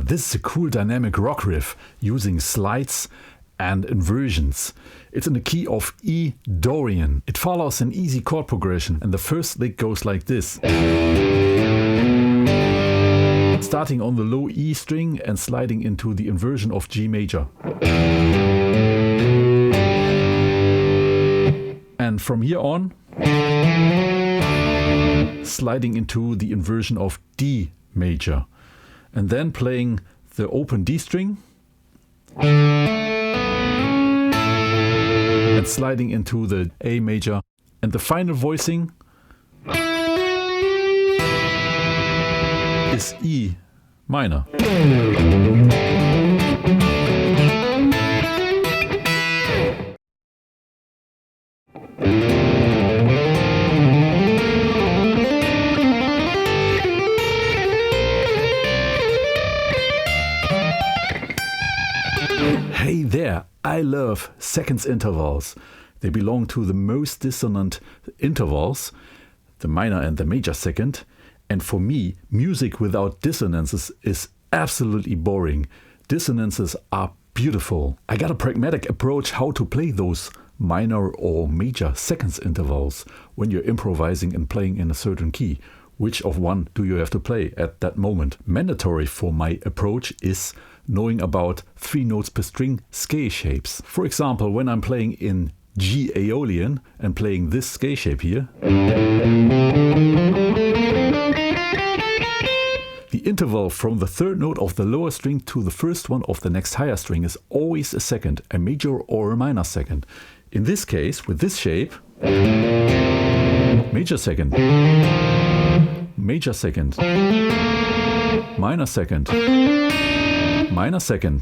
this is a cool dynamic rock riff using slides and inversions. It's in the key of E Dorian. It follows an easy chord progression and the first lick goes like this. Starting on the low E string and sliding into the inversion of G major. And from here on, sliding into the inversion of D major. And then playing the open D string and sliding into the A major. And the final voicing is E minor. Hey there, I love seconds intervals. They belong to the most dissonant intervals, the minor and the major second. And for me, music without dissonances is absolutely boring. Dissonances are beautiful. I got a pragmatic approach how to play those minor or major seconds intervals when you're improvising and playing in a certain key. Which of one do you have to play at that moment? Mandatory for my approach is knowing about 3 notes per string scale shapes. For example, when I'm playing in G Aeolian and playing this scale shape here, the interval from the 3rd note of the lower string to the first one of the next higher string is always a second, a major or a minor second. In this case, with this shape, major second, major second, minor second, minor second,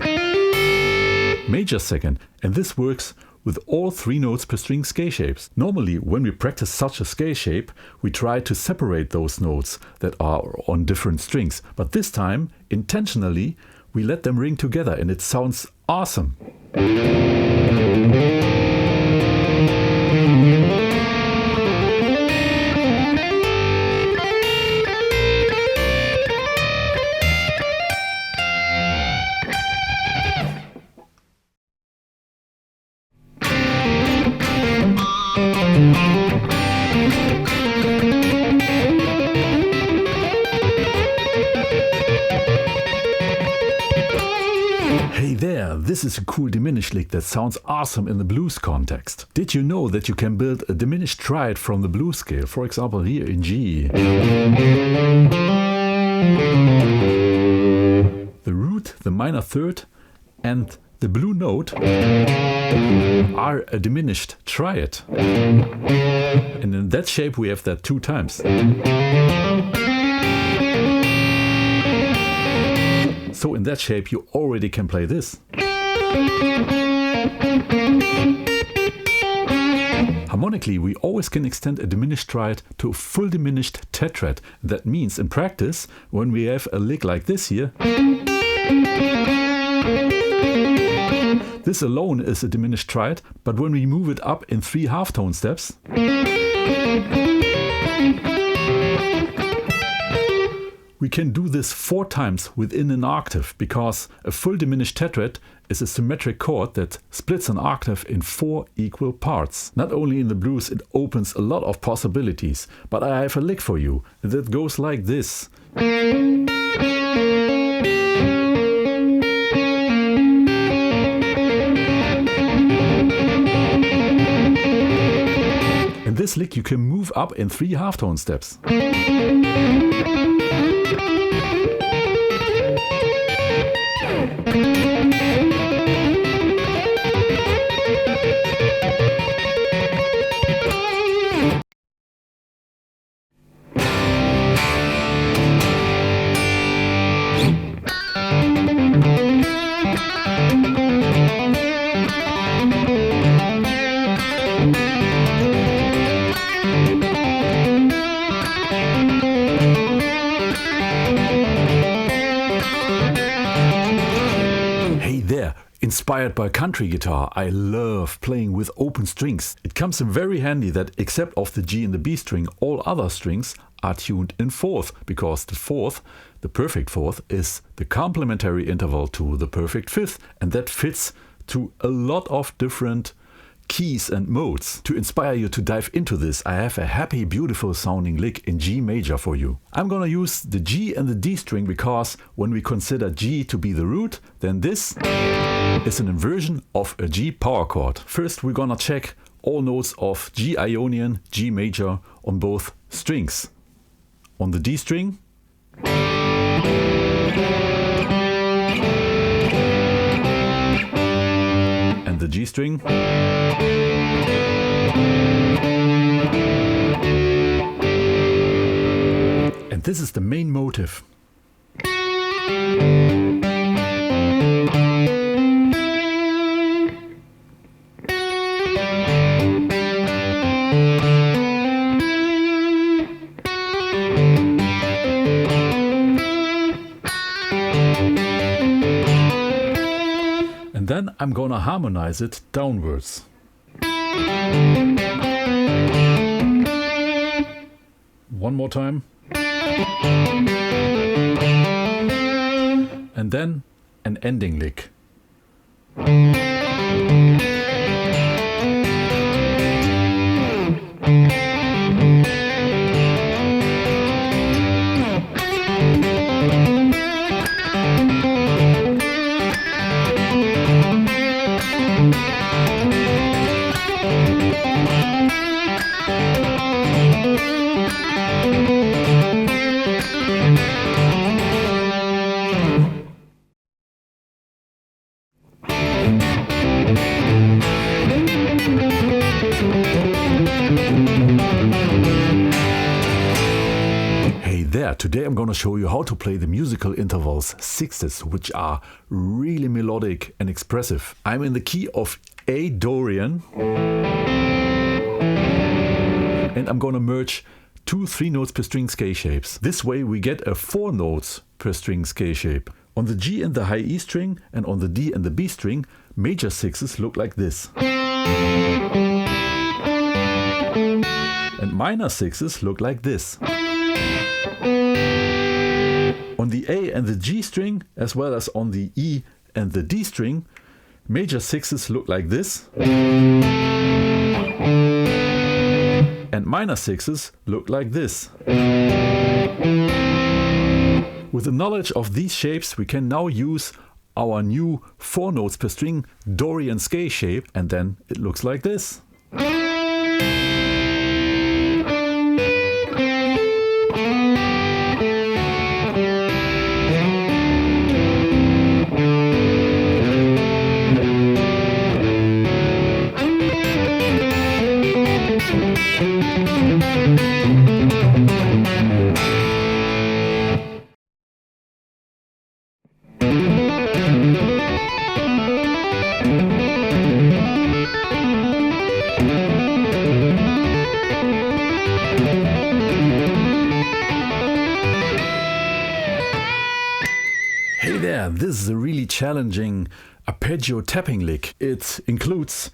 major second, and this works with all 3 notes per string scale shapes. Normally, when we practice such a scale shape, we try to separate those notes that are on different strings. But this time, intentionally, we let them ring together and it sounds awesome. Hey there, this is a cool diminished lick that sounds awesome in the blues context. Did you know that you can build a diminished triad from the blues scale, for example here in G? The root, the minor third and the blue note are a diminished triad. And in that shape we have that 2 times. So in that shape you already can play this. Harmonically, we always can extend a diminished triad to a full diminished tetrad. That means in practice, when we have a lick like this here, this alone is a diminished triad, but when we move it up in 3 halftone steps, we can do this 4 times within an octave, because a full diminished tetrad is a symmetric chord that splits an octave in 4 equal parts. Not only in the blues, it opens a lot of possibilities, but I have a lick for you that goes like this. In this lick you can move up in 3 halftone steps. Inspired by country guitar, I love playing with open strings. It comes in very handy that except of the G and the B string, all other strings are tuned in fourth, because the fourth, the perfect fourth, is the complementary interval to the perfect fifth, and that fits to a lot of different keys and modes. To inspire you to dive into this, I have a happy, beautiful sounding lick in G major for you. I'm gonna use the G and the D string because when we consider G to be the root, then this is an inversion of a G power chord. First, we're gonna check all notes of G Ionian, G major on both strings. On the D string, and the G string, and this is the main motive. And then I'm gonna harmonize it downwards. One more time. And then an ending lick. Today I'm going to show you how to play the musical intervals sixths, which are really melodic and expressive. I'm in the key of A Dorian, and I'm going to merge 2 3 notes per string scale shapes. This way we get a 4 notes per string scale shape. On the G and the high E string and on the D and the B string, major sixths look like this. And minor sixths look like this. On the A and the G string, as well as on the E and the D string, major sixths look like this. And minor sixths look like this. With the knowledge of these shapes, we can now use our new 4 notes per string Dorian scale shape, and then it looks like this. Hey there, this is a really challenging arpeggio tapping lick. It includes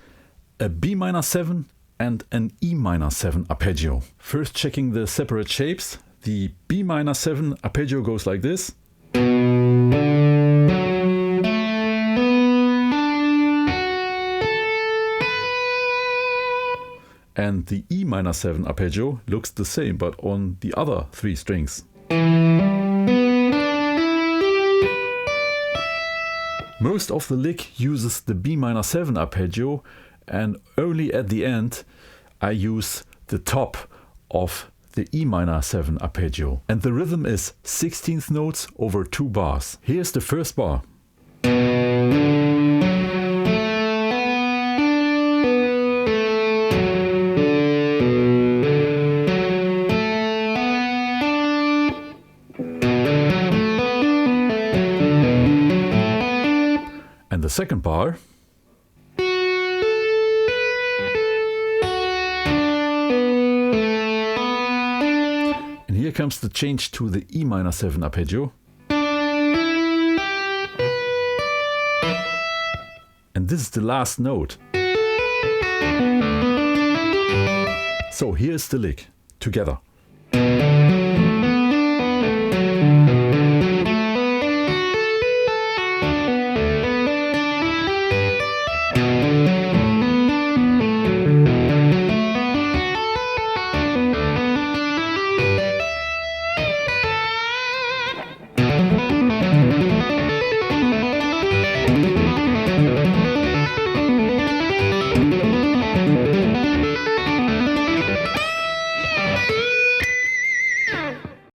a B minor 7 and an E minor 7 arpeggio. First checking the separate shapes. The B minor 7 arpeggio goes like this. And the E minor 7 arpeggio looks the same, but on the other 3 strings. Most of the lick uses the B minor 7 arpeggio, and only at the end I use the top of the E minor 7 arpeggio. And the rhythm is 16th notes over 2 bars. Here's the first bar. And the second bar. And here comes the change to the E minor 7 arpeggio. And this is the last note. So here's the lick together.